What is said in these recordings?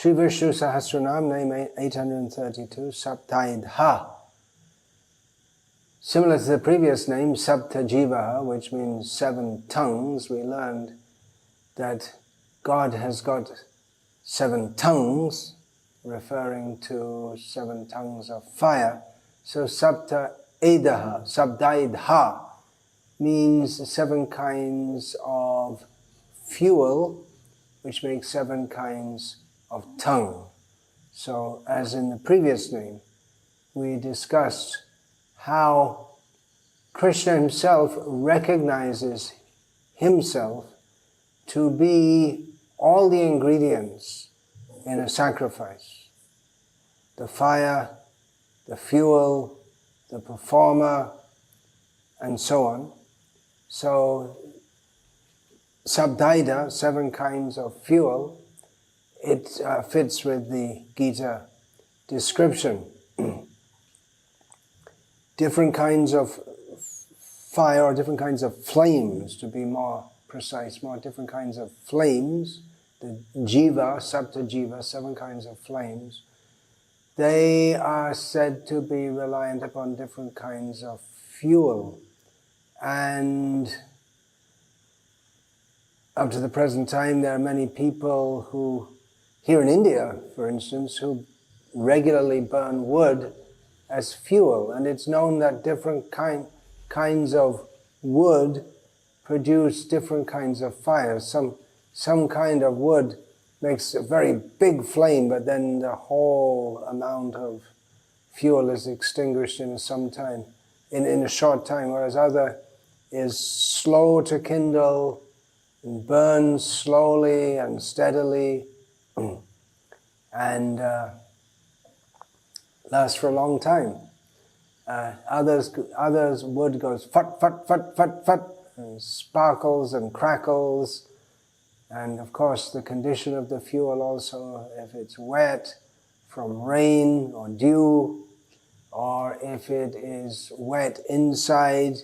Sri Vishnu Sahasranama, name 832, Saptaidha. Similar to the previous name, Saptajivaha, which means 7 tongues, we learned that God has got 7 tongues, referring to 7 tongues of fire. So Saptaidha means 7 kinds of fuel, which makes 7 kinds of tongue. So, as in the previous name, we discussed how Krishna himself recognizes himself to be all the ingredients in a sacrifice. The fire, the fuel, the performer, and so on. So, Saptaidha, 7 kinds of fuel, it fits with the Gita description. Different kinds of fire, or different kinds of flames, to be more precise, different kinds of flames, the jiva, sapta jiva, 7 kinds of flames, they are said to be reliant upon different kinds of fuel. And up to the present time, there are many people who, here in India, for instance, who regularly burn wood as fuel. And it's known that different kinds of wood produce different kinds of fires. Some kind of wood makes a very big flame, but then the whole amount of fuel is extinguished in a short time, whereas other is slow to kindle, and burns slowly and steadily, and lasts for a long time. Others wood goes fut, fut, fut, fut, fut, and sparkles and crackles. And of course the condition of the fuel also, if it's wet from rain or dew, or if it is wet inside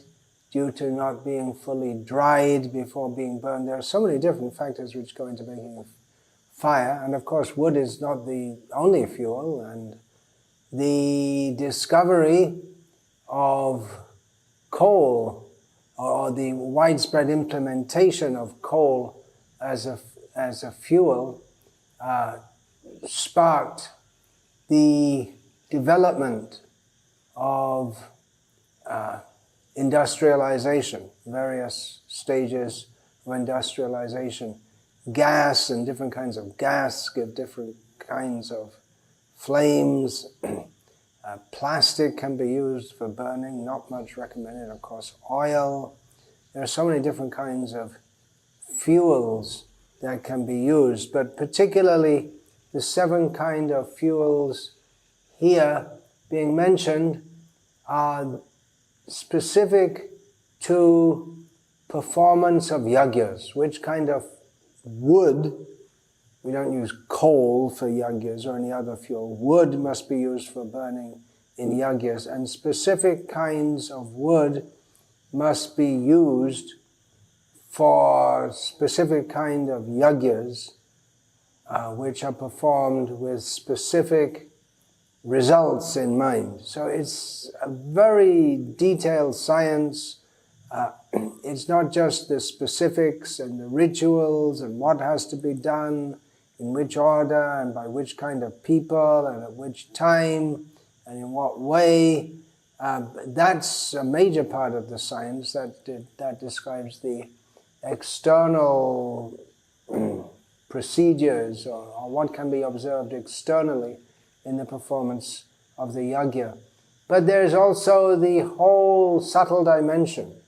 due to not being fully dried before being burned. There are so many different factors which go into making a fire, and of course wood is not the only fuel, and the discovery of coal, or the widespread implementation of coal as a fuel, sparked the development of industrialization, various stages of industrialization. Gas and different kinds of gas give different kinds of flames. Plastic can be used for burning, not much recommended, of course. Oil. There are so many different kinds of fuels that can be used, but particularly the 7 kind of fuels here being mentioned are specific to performance of yajnas. Which kind of wood, we don't use coal for yajnas or any other fuel, wood must be used for burning in yajnas, and specific kinds of wood must be used for specific kind of yajnas, which are performed with specific results in mind. So it's a very detailed science. It's not just the specifics and the rituals and what has to be done, in which order and by which kind of people and at which time and in what way. That's a major part of the science that describes the external procedures or what can be observed externally in the performance of the yajna. But there's also the whole subtle dimension,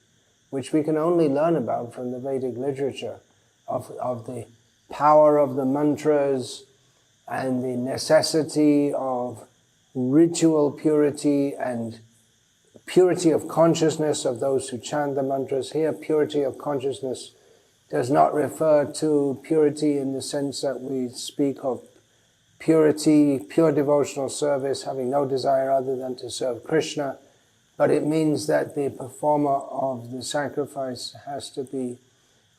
which we can only learn about from the Vedic literature, of the power of the mantras and the necessity of ritual purity and purity of consciousness of those who chant the mantras. Here, purity of consciousness does not refer to purity in the sense that we speak of purity, pure devotional service, having no desire other than to serve Krishna, but it means that the performer of the sacrifice has to be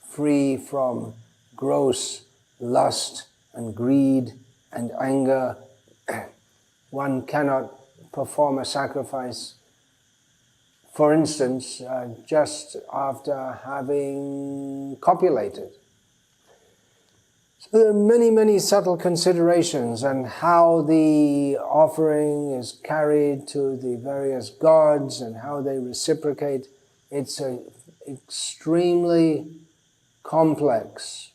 free from gross lust and greed and anger. One cannot perform a sacrifice, for instance, just after having copulated. So there are many, many subtle considerations and how the offering is carried to the various gods and how they reciprocate. It's an extremely complex,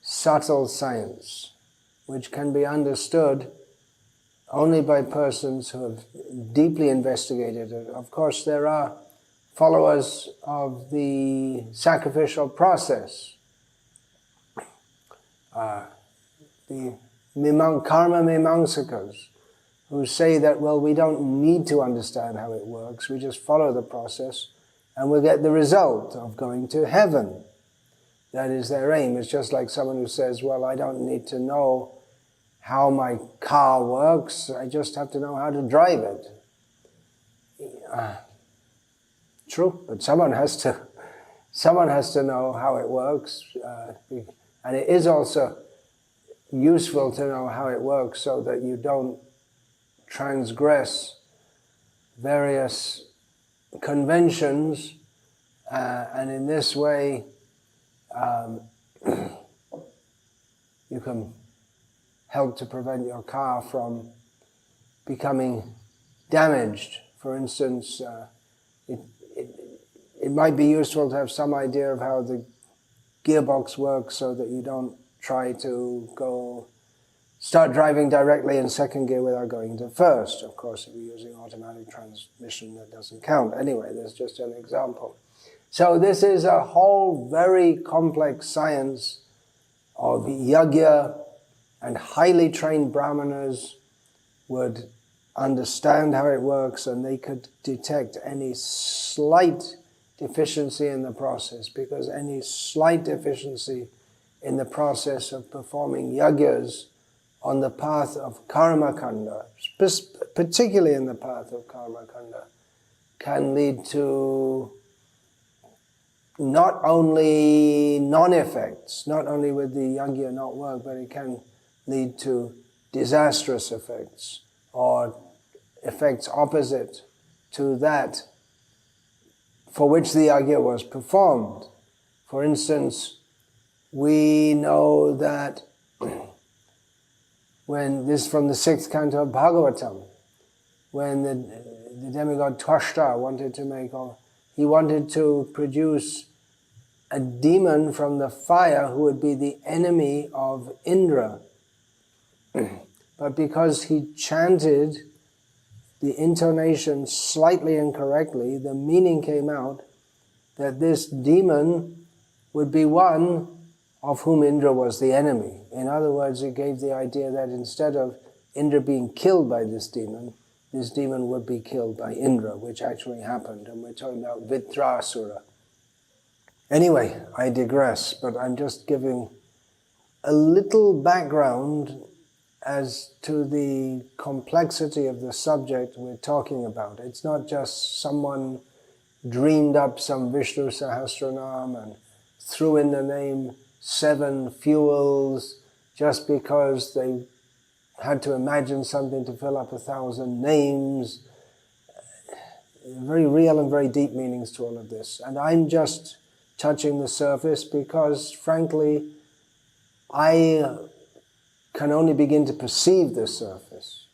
subtle science which can be understood only by persons who have deeply investigated it. Of course, there are followers of the sacrificial process, the karma mimamsakas, who say that, well, we don't need to understand how it works, we just follow the process and we'll get the result of going to heaven. That is their aim. It's just like someone who says, well, I don't need to know how my car works, I just have to know how to drive it. True, but someone has to know how it works, and it is also useful to know how it works so that you don't transgress various conventions, and in this way you can help to prevent your car from becoming damaged. For instance, it might be useful to have some idea of how the gearbox works so that you don't try to start driving directly in second gear without going to first. Of course, if you're using automatic transmission, that doesn't count. Anyway, that's just an example. So this is a whole very complex science of yajna, and highly trained brahmanas would understand how it works, and they could detect any slight deficiency in the process, because any slight deficiency in the process of performing yajnas on the path of karma kanda, particularly in the path of karma kanda, can lead to not only non-effects, not only would the yajna not work, but it can lead to disastrous effects, or effects opposite to that for which the yajna was performed. For instance, we know that when this from the 6th canto of Bhagavatam, when the demigod Twashta wanted to produce a demon from the fire who would be the enemy of Indra. But because he chanted the intonation slightly incorrectly, the meaning came out that this demon would be one of whom Indra was the enemy. In other words, it gave the idea that instead of Indra being killed by this demon would be killed by Indra, which actually happened, and we're talking about Vitrasura. Anyway, I digress, but I'm just giving a little background as to the complexity of the subject we're talking about. It's not just someone dreamed up some Vishnu Sahasranama and threw in the name 7 fuels just because they had to imagine something to fill up 1,000 names. Very real and very deep meanings to all of this. And I'm just touching the surface because, frankly, I can only begin to perceive the surface.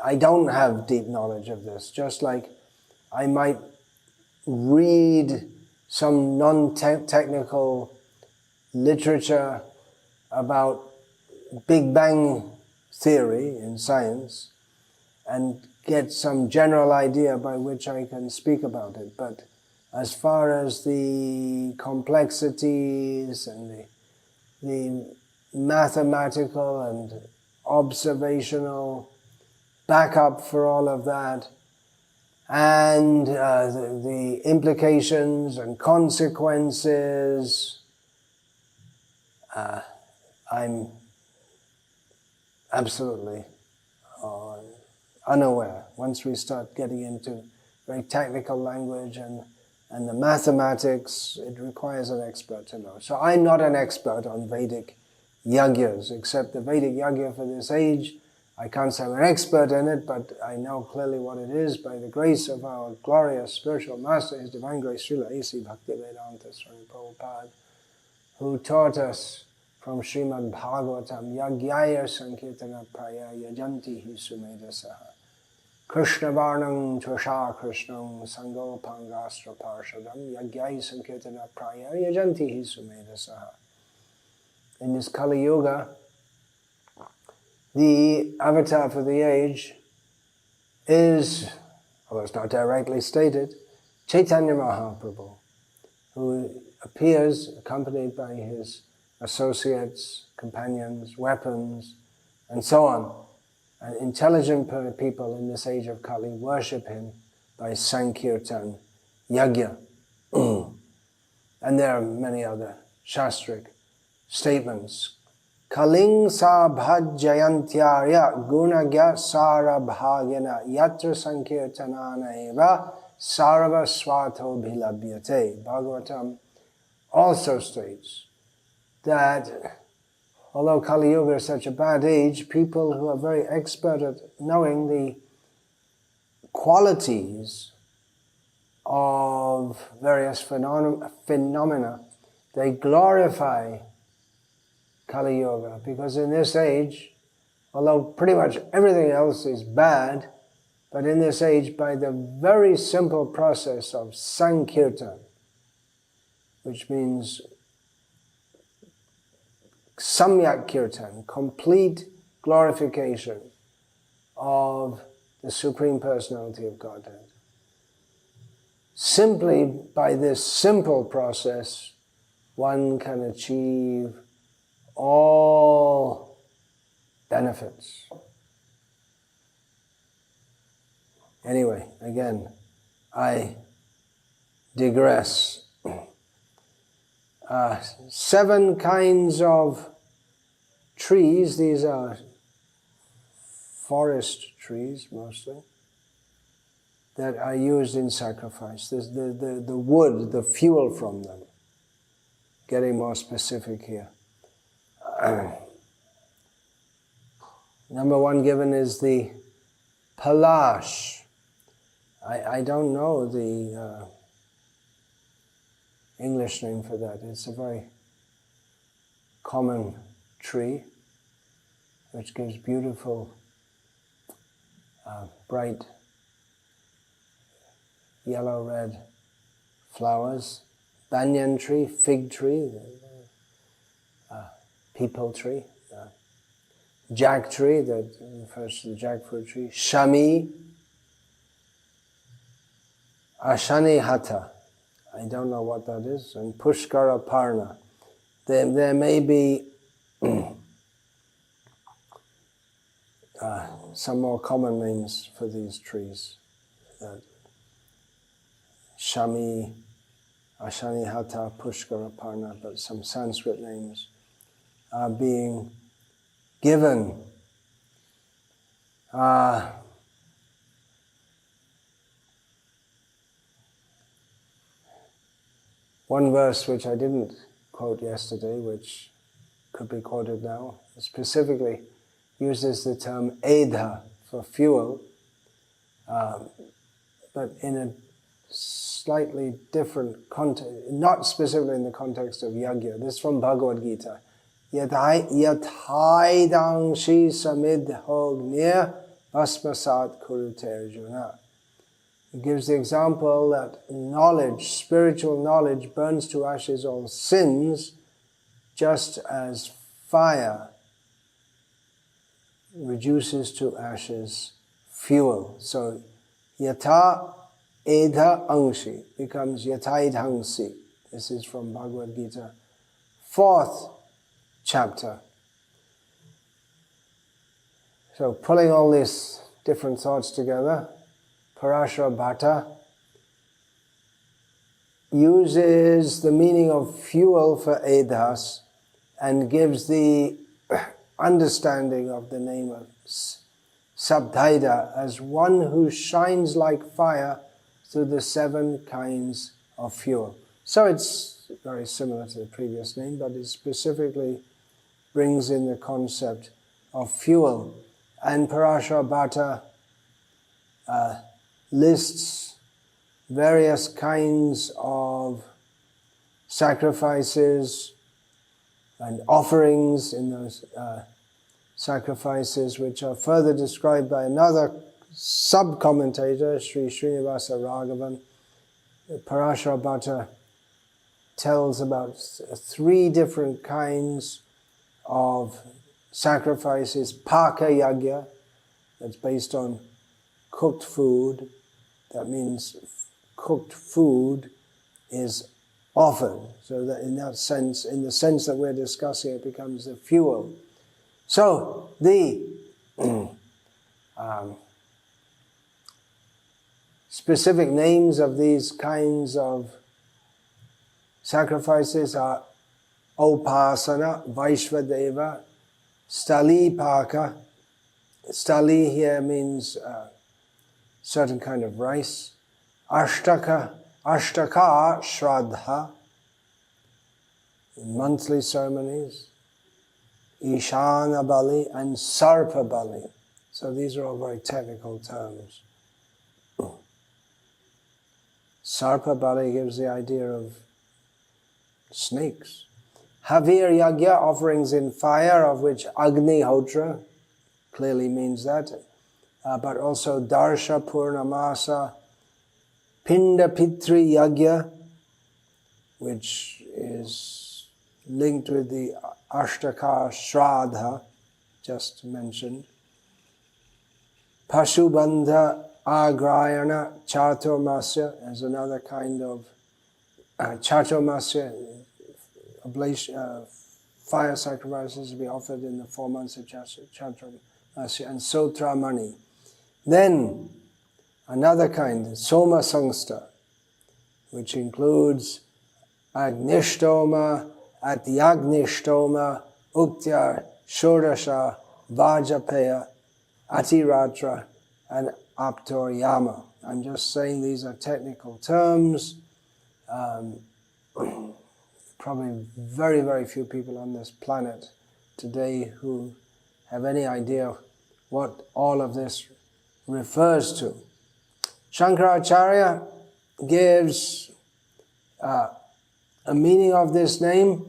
I don't have deep knowledge of this, just like I might read some non-technical literature about Big Bang theory in science and get some general idea by which I can speak about it. But as far as the complexities and the mathematical and observational backup for all of that, and the implications and consequences, I'm absolutely unaware. Once we start getting into very technical language and the mathematics, it requires an expert to know. So I'm not an expert on Vedic yagyas, except the Vedic yagya for this age. I can't say I'm an expert in it, but I know clearly what it is by the grace of our glorious spiritual master, His Divine Grace Srila A.C. Bhaktivedanta Swami Prabhupada, who taught us from Srimad Bhagavatam, Yagyaya Sankirtana Praya Yajanti Hi Sumedasaha Krishna Varnam Tvasha Krishnam Sango Pangastra Parshadam Yagyaya Sankirtana Praya Yajanti Hi Sumedasaha. In this Kali Yuga, the avatar for the age is, although it's not directly stated, Chaitanya Mahaprabhu, who appears accompanied by his associates, companions, weapons, and so on. And intelligent people in this age of Kali worship him by Sankirtan Yagya. And there are many other shastric statements. Kaling sa bhajayantyarya gunagya sarabhagena yatra sankirtanana eva sarva swato bhilabhyate. Bhagavatam also states that although Kali Yuga is such a bad age, people who are very expert at knowing the qualities of various phenomena, they glorify Kali Yuga, because in this age, although pretty much everything else is bad, but in this age, by the very simple process of Sankirtan, which means Samyak Kirtan, complete glorification of the Supreme Personality of Godhead. Simply by this simple process, one can achieve all benefits. Anyway, again, I digress. 7 kinds of trees, these are forest trees mostly, that are used in sacrifice. The wood, the fuel from them. Getting more specific here. Number 1 given is the palash. I don't know the English name for that. It's a very common tree which gives beautiful, bright yellow-red flowers. Banyan tree, fig tree, peepal tree, jack tree, that refers to the jackfruit tree, shami, ashani hata, I don't know what that is, and pushkara parna. There may be some more common names for these trees. Shami, ashani hata, pushkara parna, but some Sanskrit names are being given. One verse which I didn't quote yesterday, which could be quoted now, specifically uses the term edha for fuel, but in a slightly different context, not specifically in the context of yagya. This is from Bhagavad Gita. Yathaidang shi samidhognir basmasat kurute arjuna. It gives the example that knowledge, spiritual knowledge, burns to ashes all sins, just as fire reduces to ashes fuel. So, yata edha angshi becomes yataidhangsi. This is from Bhagavad Gita, 4th chapter. So, pulling all these different thoughts together, Parashara Bhatta uses the meaning of fuel for edhas and gives the understanding of the name of Saptaidha as one who shines like fire through the 7 kinds of fuel. So it's very similar to the previous name, but it's specifically brings in the concept of fuel. And Parashara Bhatta lists various kinds of sacrifices and offerings in those sacrifices, which are further described by another sub-commentator, Sri Srinivasa Raghavan. Parashara Bhatta tells about 3 different kinds of sacrifices. Paka Yagya, that's based on cooked food. That means cooked food is offered. So that in that sense, in the sense that we're discussing, it becomes the fuel. So the specific names of these kinds of sacrifices are Upasana, Vaishvadeva, Stali Paka. Stali here means certain kind of rice. Ashtaka Shraddha, monthly ceremonies. Ishana Bali and Sarpa Bali. So these are all very technical terms. Sarpa Bali gives the idea of snakes. Havir Yagya, offerings in fire, of which Agni Hotra clearly means that. But also Darsha Purnamasa, Pinda Pitri Yagya, which is linked with the Ashtaka Shraddha, just mentioned. Pashubandha Agrayana Chaturmasya is another kind of Chaturmasya, fire sacrifices to be offered in the 4 months of Chaturmasya, and Sotramani. Then another kind, Soma Sangsta, which includes Agnishtoma, Atyagnistoma, Uktya, Shodasha, Vajapaya, Atiratra, and Aptoryama. I'm just saying these are technical terms. Probably very, very few people on this planet today who have any idea what all of this refers to. Shankaracharya gives a meaning of this name.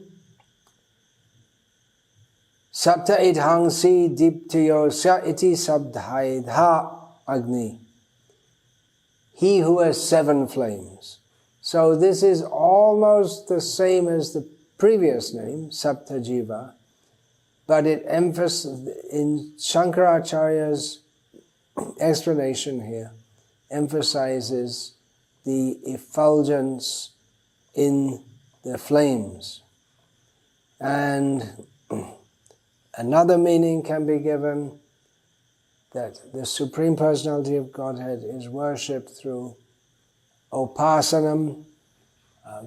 Saptaidhangsi diptiyosya iti sabdhaidha agni. He who has 7 flames. So this is almost the same as the previous name, Saptajiva, but it emphasizes, in Shankaracharya's explanation here, emphasizes the effulgence in the flames. And another meaning can be given that the Supreme Personality of Godhead is worshipped through upasanam,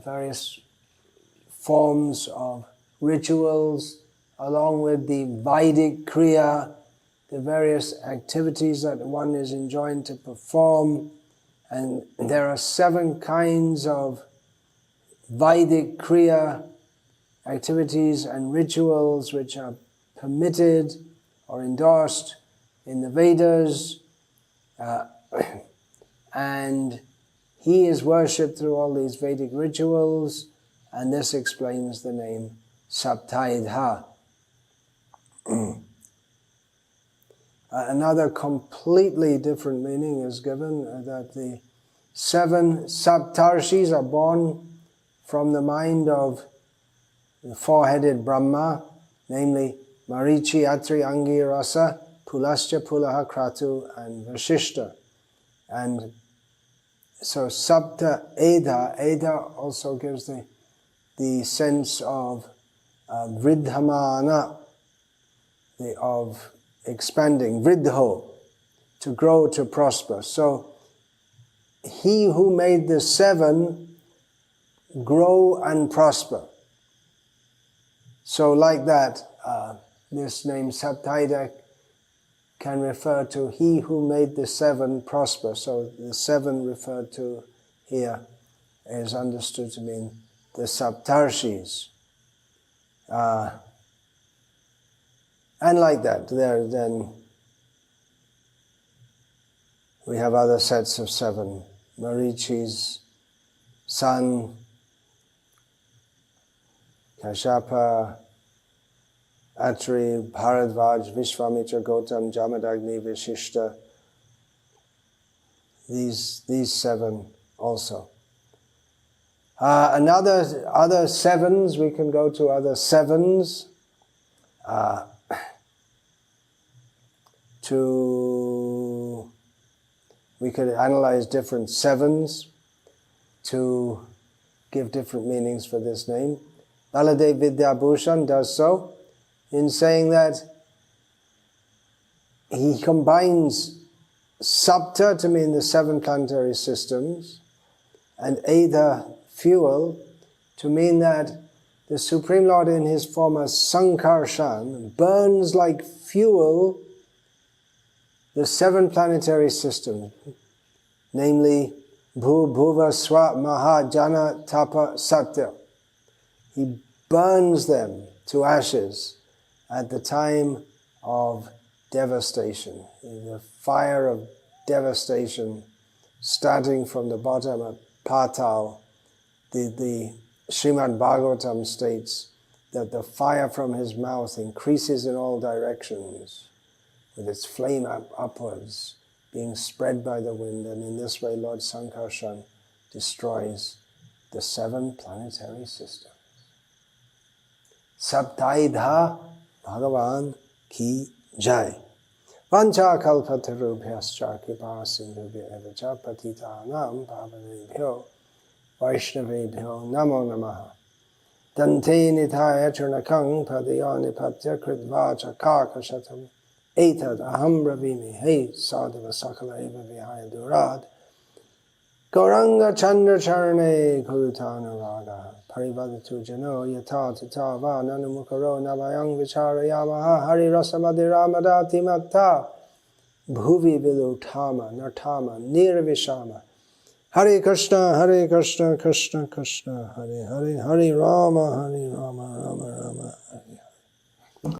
various forms of rituals, along with the Vedic Kriya, the various activities that one is enjoined to perform. And there are 7 kinds of Vedic Kriya activities and rituals which are permitted or endorsed in the Vedas, and he is worshipped through all these Vedic rituals, and this explains the name Saptaidha. Another completely different meaning is given, that the 7 Saptarshis are born from the mind of the 4-headed Brahma, namely Marichi, Atri, Angi, Rasa, Pulascha, Pulaha, Kratu, and Vashishta. And so Saptaidha, Edha also gives the sense of Vridhamana, of expanding, Vridho, to grow, to prosper. So he who made the 7 grow and prosper. So like that, this name Saptaidha can refer to he who made the 7 prosper. So the 7 referred to here is understood to mean the Saptarshis. And like that, then we have other sets of 7. Marichi's son, Kashyapa, Atri, Bharadvaj, Vishwamitra, Gautam, Jamadagni, Vishishta. These 7 also. Other 7s, we can go to other 7s. We could analyze different 7s to give different meanings for this name. Baladev Vidyabhushan does so in saying that he combines Sapta to mean the 7 planetary systems and Aidha, fuel, to mean that the Supreme Lord in his form as Sankarshan burns like fuel the 7 planetary systems, namely Bhu, Bhuva, Swa, Maha, Jana, Tapa, Satya. He burns them to ashes at the time of devastation, the fire of devastation starting from the bottom of Patal. The Srimad Bhagavatam states that the fire from his mouth increases in all directions, with its flame upwards, being spread by the wind, and in this way Lord Sankarshan destroys the 7 planetary systems. Saptaidha Bhagavan ki jai. Vancha kalpatarubhyascha kripa sindhubhya evacha patitanam pavanebhyo Vaishnavebhyo namo namaha. Dante nithaya churnakang padayonipatya kritvacha kakashatam. Etad aham ravimi hey sadhava sakala eva vihaya durad. Gauranga chandra charane kulutana raga. Parivadatu jano yata tata va nanumukaro navayang vicharayamaha hari rasamadiramadati matta. Bhuvi vilutama nartama nirvishama. Hare Krishna, Krishna Krishna, Hare Hare, Hare Rama, Rama Rama, Hare